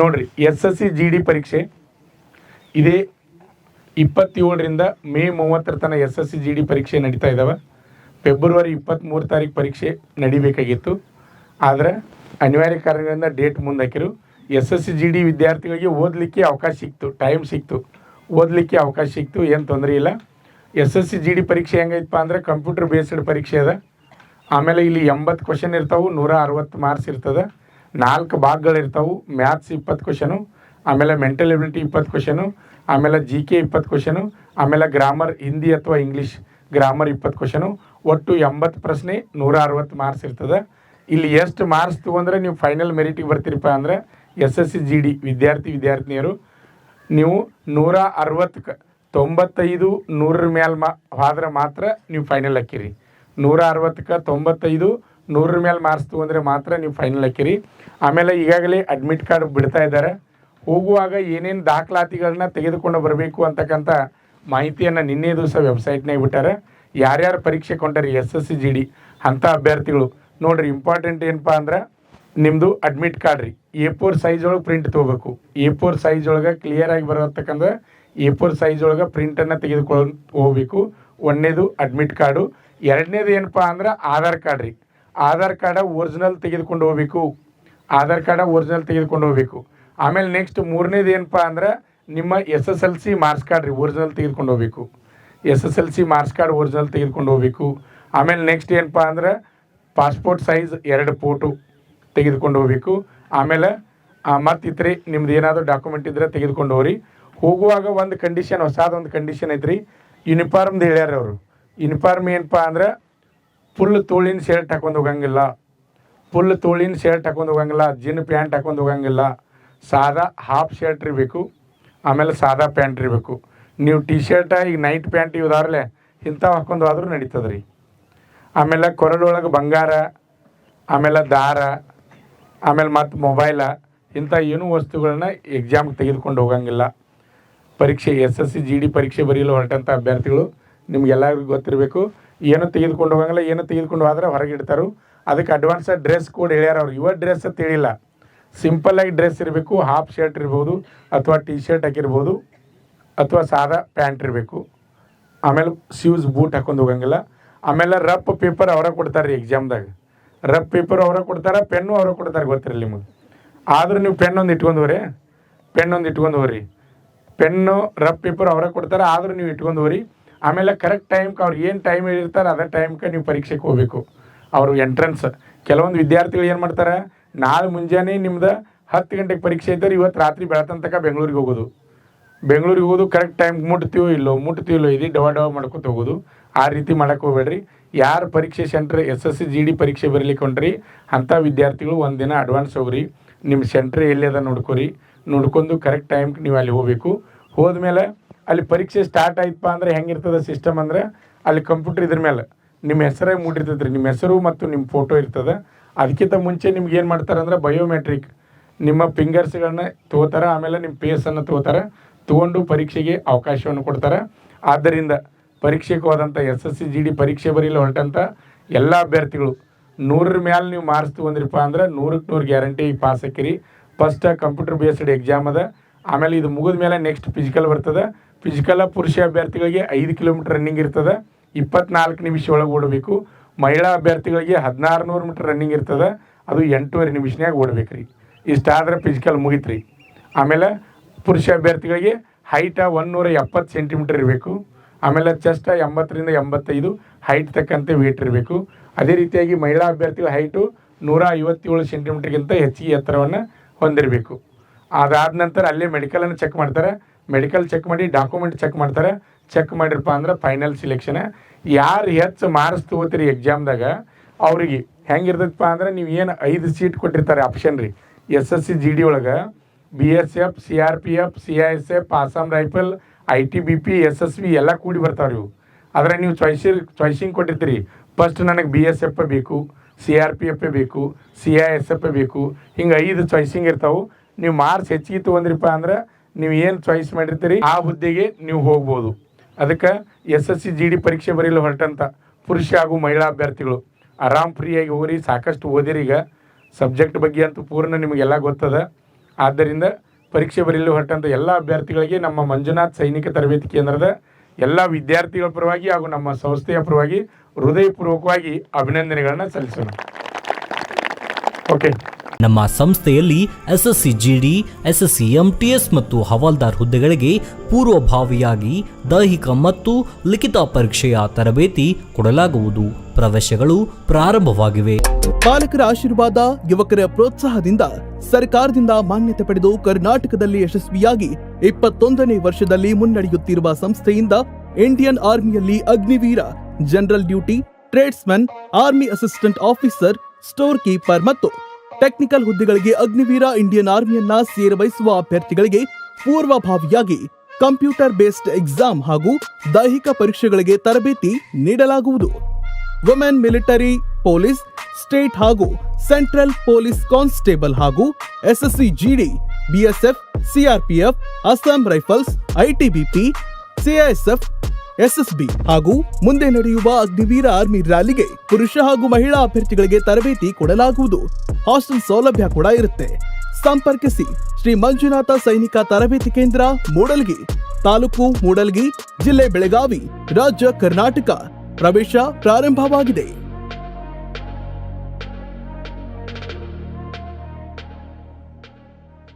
ನೋಡಿರಿ SSC GD ಪರೀಕ್ಷೆ ಇದೇ 27ರಿಂದ ಮೇ 30 ತನಕ SSC GD ಪರೀಕ್ಷೆ ನಡೀತಾ ಇದ್ದಾವೆ. ಫೆಬ್ರವರಿ 23 ತಾರೀಕು ಪರೀಕ್ಷೆ ನಡಿಬೇಕಾಗಿತ್ತು. ಆದರೆ ಅನಿವಾರ್ಯ ಕಾರಣಗಳಿಂದ ಡೇಟ್ ಮುಂದಾಕಿರು. SSC GD ವಿದ್ಯಾರ್ಥಿಗಳಿಗೆ ಓದಲಿಕ್ಕೆ ಅವಕಾಶ ಸಿಕ್ತು, ಟೈಮ್ ಸಿಕ್ತು, ಓದಲಿಕ್ಕೆ ಅವಕಾಶ ಸಿಕ್ತು, ಏನು ತೊಂದರೆ ಇಲ್ಲ. SSC GD ಪರೀಕ್ಷೆ ಹೆಂಗೈತಪ್ಪ ಅಂದರೆ ಕಂಪ್ಯೂಟರ್ ಬೇಸ್ಡ್ ಪರೀಕ್ಷೆ ಅದ. ಆಮೇಲೆ ಇಲ್ಲಿ 80 ಕ್ವಶನ್ ಇರ್ತಾವೆ, 160 ಮಾರ್ಕ್ಸ್ ಇರ್ತದೆ. 4 ಭಾಗಗಳಿರ್ತಾವೆ. ಮ್ಯಾಥ್ಸ್ 20 ಕ್ವಶನು, ಆಮೇಲೆ ಮೆಂಟಲ್ ಎಬಿಲಿಟಿ 20 ಕ್ವಶನು, ಆಮೇಲೆ GK 20 ಕ್ವಶನು, ಆಮೇಲೆ ಗ್ರಾಮರ್ ಹಿಂದಿ ಅಥವಾ ಇಂಗ್ಲೀಷ್ ಗ್ರಾಮರ್ 20 ಕ್ವಶನು. ಒಟ್ಟು 80 ಪ್ರಶ್ನೆ, 160 ಮಾರ್ಕ್ಸ್ ಇರ್ತದೆ. ಇಲ್ಲಿ ಎಷ್ಟು ಮಾರ್ಕ್ಸ್ ತೊಗೊಂಡ್ರೆ ನೀವು ಫೈನಲ್ ಮೆರಿಟಿಗೆ ಬರ್ತೀರಪ್ಪ ಅಂದರೆ SSC GD ವಿದ್ಯಾರ್ಥಿನಿಯರು ನೀವು 160ಕ್ಕೆ 95 100 ಮೇಲೆ ಹೋದ್ರೆ ಮಾತ್ರ ನೀವು ಫೈನಲ್ ಹಾಕಿರಿ. 160ಕ್ಕೆ 95 100 ಮೇಲೆ ಮಾರ್ಕ್ಸ್ ತೊಗೊಂಡ್ರೆ ಮಾತ್ರ ನೀವು ಫೈನಲ್ ಹಾಕಿರಿ. ಆಮೇಲೆ ಈಗಾಗಲೇ ಅಡ್ಮಿಟ್ ಕಾರ್ಡ್ ಬಿಡ್ತಾ ಇದ್ದಾರೆ. ಹೋಗುವಾಗ ಏನೇನು ದಾಖಲಾತಿಗಳನ್ನ ತೆಗೆದುಕೊಂಡು ಬರಬೇಕು ಅಂತಕ್ಕಂಥ ಮಾಹಿತಿಯನ್ನು ನಿನ್ನೆ ದಿವಸ ವೆಬ್ಸೈಟ್ನಾಗ ಬಿಟ್ಟಾರೆ. ಯಾರ್ಯಾರು ಪರೀಕ್ಷೆ ಕೊಂಡಾರೆ SSC GD ಅಂಥ ಅಭ್ಯರ್ಥಿಗಳು ನೋಡಿರಿ. ಇಂಪಾರ್ಟೆಂಟ್ ಏನಪ್ಪ ಅಂದ್ರೆ ನಿಮ್ಮದು ಅಡ್ಮಿಟ್ ಕಾರ್ಡ್ ರೀ A4 ಸೈಜ್ ಒಳಗೆ ಪ್ರಿಂಟ್ ತೊಗೋಬೇಕು. A4 ಸೈಜ್ ಒಳಗೆ ಕ್ಲಿಯರಾಗಿ ಬರತಕ್ಕಂಥ A4 ಸೈಜ್ ಒಳಗೆ ಪ್ರಿಂಟನ್ನು ತೆಗೆದುಕೊಂಡು ಹೋಗ್ಬೇಕು. ಒಂದನೇದು ಅಡ್ಮಿಟ್ ಕಾರ್ಡು. ಎರಡನೇದು ಏನಪ್ಪ ಅಂದ್ರೆ ಆಧಾರ್ ಕಾರ್ಡ್ ರೀ. ಆಧಾರ್ ಕಾರ್ಡ ಒರಿಜಿನಲ್ ತೆಗೆದುಕೊಂಡು ಹೋಗ್ಬೇಕು. ಆಧಾರ್ ಕಾರ್ಡ ಒರಿಜಿನಲ್ ತೆಗೆದುಕೊಂಡು ಹೋಗ್ಬೇಕು. ಆಮೇಲೆ ನೆಕ್ಸ್ಟ್ ಮೂರನೇದು ಏನಪ್ಪ ಅಂದ್ರೆ ನಿಮ್ಮ SSLC ಮಾರ್ಕ್ಸ್ ಕಾರ್ಡ್ ರೀ ಒರಿಜಿನಲ್ ತೆಗೆದುಕೊಂಡು ಹೋಗ್ಬೇಕು. SSLC ಮಾರ್ಕ್ಸ್ ಕಾರ್ಡ್ ಒರಿಜಿನಲ್ ತೆಗೆದುಕೊಂಡು ಹೋಗ್ಬೇಕು. ಆಮೇಲೆ ನೆಕ್ಸ್ಟ್ ಏನಪ್ಪ ಅಂದ್ರೆ ಪಾಸ್ಪೋರ್ಟ್ ಸೈಜ್ 2 ಫೋಟೋ ತೆಗೆದುಕೊಂಡು ಹೋಗ್ಬೇಕು. ಆಮೇಲೆ ಮತ್ತಿತ್ರಿ ನಿಮ್ದು ಏನಾದರೂ ಡಾಕ್ಯುಮೆಂಟ್ ಇದ್ದರೆ ತೆಗೆದುಕೊಂಡು ಹೋಗ್ರಿ. ಹೋಗುವಾಗ ಒಂದು ಕಂಡೀಷನ್, ಹೊಸದೊಂದು ಕಂಡೀಷನ್ ಐತ್ರಿ. ಯೂನಿಫಾರ್ಮ್ದು ಹೇಳ್ಯಾರ ಅವರು. ಯೂನಿಫಾರ್ಮ್ ಏನಪ್ಪ ಅಂದ್ರೆ ಫುಲ್ ತೋಳಿನ ಶರ್ಟ್ ಹಾಕೊಂಡು ಹೋಗಂಗಿಲ್ಲ, ಫುಲ್ ತೋಳಿನ ಶರ್ಟ್ ಹಾಕೊಂಡು ಹೋಗಂಗಿಲ್ಲ, ಜಿನ್ ಪ್ಯಾಂಟ್ ಹಾಕೊಂಡು ಹೋಗಂಗಿಲ್ಲ. ಸಾದಾ ಹಾಫ್ ಶರ್ಟ್ ಇರಬೇಕು, ಆಮೇಲೆ ಸಾದಾ ಪ್ಯಾಂಟ್ ಇರಬೇಕು. ನೀವು ಟಿ ಶರ್ಟ ಈಗ ನೈಟ್ ಪ್ಯಾಂಟ್ ಇವ್ದಾರಲ್ಲೇ ಇಂಥವು ಹಾಕೊಂಡು ಹೋದ್ರೂ ನಡೀತದೆ ರೀ. ಆಮೇಲೆ ಕೊರಳೊಳಗೆ ಬಂಗಾರ, ಆಮೇಲೆ ದಾರ, ಆಮೇಲೆ ಮತ್ತು ಮೊಬೈಲ, ಇಂಥ ಏನೂ ವಸ್ತುಗಳನ್ನ ಎಕ್ಸಾಮ್ಗೆ ತೆಗೆದುಕೊಂಡು ಹೋಗಂಗಿಲ್ಲ. ಪರೀಕ್ಷೆ SSC GD ಪರೀಕ್ಷೆ ಬರೆಯಲು ಹೊರಟಂಥ ಅಭ್ಯರ್ಥಿಗಳು ನಿಮ್ಗೆಲ್ಲರಿಗೂ ಗೊತ್ತಿರಬೇಕು. ಏನು ತೆಗೆದುಕೊಂಡು ಹೋಗಂಗಿಲ್ಲ, ಏನು ತೆಗೆದುಕೊಂಡು ಹೋದ್ರೆ ಹೊರಗೆ ಇಡ್ತಾರೆ. ಅದಕ್ಕೆ ಅಡ್ವಾನ್ಸ್ ಡ್ರೆಸ್ ಕೋಡ್ ಹೇಳ್ಯಾರ ಅವ್ರು. ಇವ ಡ್ರೆಸ್ ಅಂತ ಹೇಳಿಲ್ಲ, ಸಿಂಪಲ್ಲಾಗಿ ಡ್ರೆಸ್ ಇರಬೇಕು. ಹಾಫ್ ಶರ್ಟ್ ಇರ್ಬೋದು, ಅಥವಾ ಟಿ ಶರ್ಟ್ ಹಾಕಿರ್ಬೋದು, ಅಥವಾ ಸಾದಾ ಪ್ಯಾಂಟ್ ಇರಬೇಕು. ಆಮೇಲೆ ಶೂಸ್ ಬೂಟ್ ಹಾಕೊಂಡು ಹೋಗಂಗಿಲ್ಲ. ಆಮೇಲೆ ರಫ್ ಪೇಪರ್ ಅವರ ಕೊಡ್ತಾರೆ ರೀ ಎಕ್ಸಾಮ್ದಾಗ. ರಫ್ ಪೇಪರ್ ಅವರ ಕೊಡ್ತಾರೆ, ಪೆನ್ನು ಅವರ ಕೊಡ್ತಾರೆ, ಗೊತ್ತಿರಲಿ ನಿಮಗೆ. ಆದರೂ ನೀವು ಪೆನ್ನೊಂದು ಇಟ್ಕೊಂಡು ಹೋಗ್ರಿ. ಪೆನ್ನು ರಫ್ ಪೇಪರ್ ಅವರ ಕೊಡ್ತಾರೆ, ಆದರೂ ನೀವು ಇಟ್ಕೊಂಡು ಹೋಗ್ರಿ. ಆಮೇಲೆ ಕರೆಕ್ಟ್ ಟೈಮ್ಗೆ ಅವ್ರು ಏನು ಟೈಮ್ ಹೇಳಿರ್ತಾರೆ ಅದೇ ಟೈಮ್ಗೆ ನೀವು ಪರೀಕ್ಷೆಗೆ ಹೋಗಬೇಕು. ಅವರು ಎಂಟ್ರೆನ್ಸ್ ಕೆಲವೊಂದು ವಿದ್ಯಾರ್ಥಿಗಳು ಏನು ಮಾಡ್ತಾರೆ, ನಾಳೆ ಮುಂಜಾನೆ ನಿಮ್ದು 10 ಗಂಟೆಗೆ ಪರೀಕ್ಷೆ ಇದ್ದರೆ ಇವತ್ತು ರಾತ್ರಿ ಬೆಳತನಕ ಬೆಂಗಳೂರಿಗೆ ಹೋಗೋದು. ಕರೆಕ್ಟ್ ಟೈಮ್ಗೆ ಮುಟ್ತೀವೋ ಇಲ್ಲೋ ಇದು ಡವ ಮಾಡ್ಕೊತ ಹೋಗೋದು. ಆ ರೀತಿ ಮಾಡೋಕ್ಕೆ ಹೋಗ್ಬೇಡ್ರಿ. ಯಾರು ಪರೀಕ್ಷೆ ಸೆಂಟ್ರ್ SSC GD ಪರೀಕ್ಷೆ ಬರಲಿಕ್ಕೆ ಹೊಂಟ್ರಿ ಅಂಥ ವಿದ್ಯಾರ್ಥಿಗಳು ಒಂದಿನ ಅಡ್ವಾನ್ಸ್ ಹೋಗ್ರಿ. ನಿಮ್ಮ ಸೆಂಟ್ರ್ ಎಲ್ಲಿ ಅದ ನೋಡ್ಕೊಂಡು ಕರೆಕ್ಟ್ ಟೈಮ್ಗೆ ನೀವು ಅಲ್ಲಿ ಹೋಗಬೇಕು. ಹೋದ್ಮೇಲೆ ಅಲ್ಲಿ ಪರೀಕ್ಷೆ ಸ್ಟಾರ್ಟ್ ಆಯ್ತಪ್ಪ ಅಂದರೆ ಹೆಂಗಿರ್ತದೆ ಸಿಸ್ಟಮ್ ಅಂದರೆ ಅಲ್ಲಿ ಕಂಪ್ಯೂಟರ್ ಇದ್ರ ಮೇಲೆ ನಿಮ್ಮ ಹೆಸರೇ ಮೂಡಿರ್ತದೆ ರೀ. ನಿಮ್ಮ ಹೆಸರು ಮತ್ತು ನಿಮ್ಮ ಫೋಟೋ ಇರ್ತದೆ. ಅದಕ್ಕಿಂತ ಮುಂಚೆ ನಿಮ್ಗೆ ಏನು ಮಾಡ್ತಾರೆ ಅಂದರೆ ಬಯೋಮೆಟ್ರಿಕ್ ನಿಮ್ಮ ಫಿಂಗರ್ಸ್ಗಳನ್ನ ತೊಗೋತಾರೆ. ಆಮೇಲೆ ನಿಮ್ಮ ಫೇಸನ್ನು ತೊಗೊಂಡು ಪರೀಕ್ಷೆಗೆ ಅವಕಾಶವನ್ನು ಕೊಡ್ತಾರೆ. ಆದ್ದರಿಂದ ಪರೀಕ್ಷೆಗೆ ಹೋದಂಥ SSC GD ಪರೀಕ್ಷೆ ಬರೀಲಿ ಹೊರಟಂಥ ಎಲ್ಲ ಅಭ್ಯರ್ಥಿಗಳು 100 ಮೇಲೆ ನೀವು ಮಾರ್ಕ್ಸ್ ತೊಗೊಂಡ್ರಿಪ್ಪ ಅಂದ್ರೆ 100ಕ್ಕೆ 100 ಗ್ಯಾರಂಟಿ ಪಾಸ್ ಹಾಕಿರಿ. ಫಸ್ಟ್ ಕಂಪ್ಯೂಟರ್ ಬೇಸ್ಡ್ ಎಕ್ಸಾಮ್ ಅದ. ಆಮೇಲೆ ಇದು ಮುಗಿದ ಮೇಲೆ ನೆಕ್ಸ್ಟ್ ಫಿಸಿಕಲ್ ಬರ್ತದೆ. ಫಿಸಿಕಲ್ ಪುರುಷ ಅಭ್ಯರ್ಥಿಗಳಿಗೆ 5 ಕಿಲೋಮೀಟರ್ ರನ್ನಿಂಗ್ ಇರ್ತದೆ, 24 ನಿಮಿಷ ಒಳಗೆ ಓಡಬೇಕು. ಮಹಿಳಾ ಅಭ್ಯರ್ಥಿಗಳಿಗೆ 1600 ಮೀಟರ್ ರನ್ನಿಂಗ್ ಇರ್ತದೆ, ಅದು 8.5 ನಿಮಿಷನಾಗ ಓಡಬೇಕು ರೀ. ಇಷ್ಟಾದ್ರೆ ಫಿಸಿಕಲ್ ಮುಗಿತ್ರಿ. ಆಮೇಲೆ ಪುರುಷ ಅಭ್ಯರ್ಥಿಗಳಿಗೆ ಹೈಟ 170 ಸೆಂಟಿಮೀಟರ್ ಇರಬೇಕು. ಆಮೇಲೆ ಚೆಸ್ಟ್ 80ರಿಂದ 85 ಹೈಟ್ ತಕ್ಕಂತೆ ವೇಟ್ ಇರಬೇಕು. ಅದೇ ರೀತಿಯಾಗಿ ಮಹಿಳಾ ಅಭ್ಯರ್ಥಿಗಳ ಹೈಟು 157 ಸೆಂಟಿಮೀಟರ್ಗಿಂತ ಹೆಚ್ಚಿಗೆ ಎತ್ತರವನ್ನು ಹೊಂದಿರಬೇಕು. ಅದಾದ ನಂತರ ಅಲ್ಲೇ ಮೆಡಿಕಲನ್ನು ಚೆಕ್ ಮಾಡ್ತಾರೆ. ಮೆಡಿಕಲ್ ಚೆಕ್ ಮಾಡಿ ಡಾಕ್ಯುಮೆಂಟ್ ಚೆಕ್ ಮಾಡಿರಪ್ಪ ಅಂದ್ರೆ ಫೈನಲ್ ಸಿಲೆಕ್ಷನ್. ಯಾರು ಹೆಚ್ಚು ಮಾರ್ಕ್ಸ್ ತೊಗೋತೀರಿ ಎಕ್ಸಾಮ್ದಾಗ ಅವ್ರಿಗೆ ಹೆಂಗಿರ್ತೈತಪ್ಪ ಅಂದ್ರೆ ನೀವು ಏನು 5 ಸೀಟ್ ಕೊಟ್ಟಿರ್ತಾರೆ ಆಪ್ಷನ್ ರೀ SSC GD ಒಳಗೆ. BSF, CRPF, CISF, Assam rifle, ITBP, SSV ಎಲ್ಲ ಕೂಡಿ ಬರ್ತಾವ್ರಿ ಇವು. ಆದರೆ ನೀವು ಚಾಯ್ಸಿಂಗ್ ಕೊಟ್ಟಿರ್ತೀರಿ. ಫಸ್ಟ್ ನನಗೆ BSF ಬೇಕು, CRPF ಬೇಕು, CISF ಬೇಕು, ಹಿಂಗೆ 5 ಚಾಯ್ಸಿಂಗ್ ಇರ್ತಾವೆ. ನೀವು ಮಾರ್ಕ್ಸ್ ಹೆಚ್ಚಿಗೆ ತೊಗೊಂಡ್ರಿಪ್ಪ ಅಂದ್ರೆ ನೀವು ಏನು ಚಾಯ್ಸ್ ಮಾಡಿರ್ತೀರಿ ಆ ಹುದ್ದೆಗೆ ನೀವು ಹೋಗ್ಬೋದು. ಅದಕ್ಕೆ SSC GD ಪರೀಕ್ಷೆ ಬರೀಲು ಹೊರಟಂಥ ಪುರುಷ ಹಾಗೂ ಮಹಿಳಾ ಅಭ್ಯರ್ಥಿಗಳು ಆರಾಮ್ ಫ್ರೀಯಾಗಿ ಹೋಗ್ರಿ. ಸಾಕಷ್ಟು ಓದಿರಿ. ಈಗ ಸಬ್ಜೆಕ್ಟ್ ಬಗ್ಗೆ ಅಂತೂ ಪೂರ್ಣ ನಿಮಗೆಲ್ಲ ಗೊತ್ತದ. ಆದ್ದರಿಂದ ಪರೀಕ್ಷೆ ಬರೆಯಲು ಹೊರಟಂಥ ಎಲ್ಲ ಅಭ್ಯರ್ಥಿಗಳಿಗೆ ನಮ್ಮ ಮಂಜುನಾಥ್ ಸೈನಿಕ ತರಬೇತಿ ಕೇಂದ್ರದ ಎಲ್ಲ ವಿದ್ಯಾರ್ಥಿಗಳ ಪರವಾಗಿ ಹಾಗೂ ನಮ್ಮ ಸಂಸ್ಥೆಯ ಪರವಾಗಿ ಹೃದಯಪೂರ್ವಕವಾಗಿ ಅಭಿನಂದನೆಗಳನ್ನು ಸಲ್ಲಿಸೋಣ. ಓಕೆ. ನಮ್ಮ ಸಂಸ್ಥೆಯಲ್ಲಿ SSC GD, SSC MTS ಮತ್ತು ಹವಾಲ್ದಾರ್ ಹುದ್ದೆಗಳಿಗೆ ಪೂರ್ವಭಾವಿಯಾಗಿ ದೈಹಿಕ ಮತ್ತು ಲಿಖಿತ ಪರೀಕ್ಷೆಯ ತರಬೇತಿ ಕೊಡಲಾಗುವುದು. ಪ್ರವೇಶಗಳು ಪ್ರಾರಂಭವಾಗಿವೆ. ಪಾಲಕರ ಆಶೀರ್ವಾದ, ಯುವಕರ ಪ್ರೋತ್ಸಾಹದಿಂದ ಸರ್ಕಾರದಿಂದ ಮಾನ್ಯತೆ ಪಡೆದು ಕರ್ನಾಟಕದಲ್ಲಿ ಯಶಸ್ವಿಯಾಗಿ 21ನೇ ವರ್ಷದಲ್ಲಿ ಮುನ್ನಡೆಯುತ್ತಿರುವ ಸಂಸ್ಥೆಯಿಂದ ಇಂಡಿಯನ್ ಆರ್ಮಿಯಲ್ಲಿ Agniveer, general duty, tradesman, army assistant officer, store keeper ಮತ್ತು ಟೆಕ್ನಿಕಲ್ ಹುದ್ದೆಗಳಿಗೆ ಅಗ್ನಿವೀರ ಇಂಡಿಯನ್ ಆರ್ಮಿಯನ್ನ ಸೇರಬಯಸುವ ಅಭ್ಯರ್ಥಿಗಳಿಗೆ ಪೂರ್ವಭಾವಿಯಾಗಿ ಕಂಪ್ಯೂಟರ್ ಬೇಸ್ಡ್ ಎಕ್ಸಾಮ್ ಹಾಗೂ ದೈಹಿಕ ಪರೀಕ್ಷೆಗಳಿಗೆ ತರಬೇತಿ ನೀಡಲಾಗುವುದು. ವುಮೆನ್ ಮಿಲಿಟರಿ, ಪೊಲೀಸ್, ಸ್ಟೇಟ್ ಹಾಗೂ ಸೆಂಟ್ರಲ್ ಪೊಲೀಸ್ ಕಾನ್ಸ್ಟೇಬಲ್ ಹಾಗೂ SSC GD, BSF, CRPF, Assam rifles, ITBP, CISF, SSB ಹಾಗೂ ಮುಂದೆ ನಡೆಯುವ ಅಗ್ನಿವೀರ ಆರ್ಮಿ ರ್ಯಾಲಿಗೆ ಪುರುಷ ಹಾಗೂ ಮಹಿಳಾ ಅಭ್ಯರ್ಥಿಗಳಿಗೆ ತರಬೇತಿ ಕೊಡಲಾಗುವುದು. ಹಾಸ್ಟೆಲ್ ಸೌಲಭ್ಯ ಕೂಡ ಇರುತ್ತೆ. ಸಂಪರ್ಕಿಸಿ ಶ್ರೀ ಮಂಜುನಾಥ ಸೈನಿಕ ತರಬೇತಿ ಕೇಂದ್ರ, ಮೂಡಲ್ಗಿ, ತಾಲೂಕು ಮೂಡಲ್ಗಿ, ಜಿಲ್ಲೆ ಬೆಳಗಾವಿ, ರಾಜ್ಯ ಕರ್ನಾಟಕ. ಪ್ರವೇಶ ಪ್ರಾರಂಭವಾಗಿದೆ.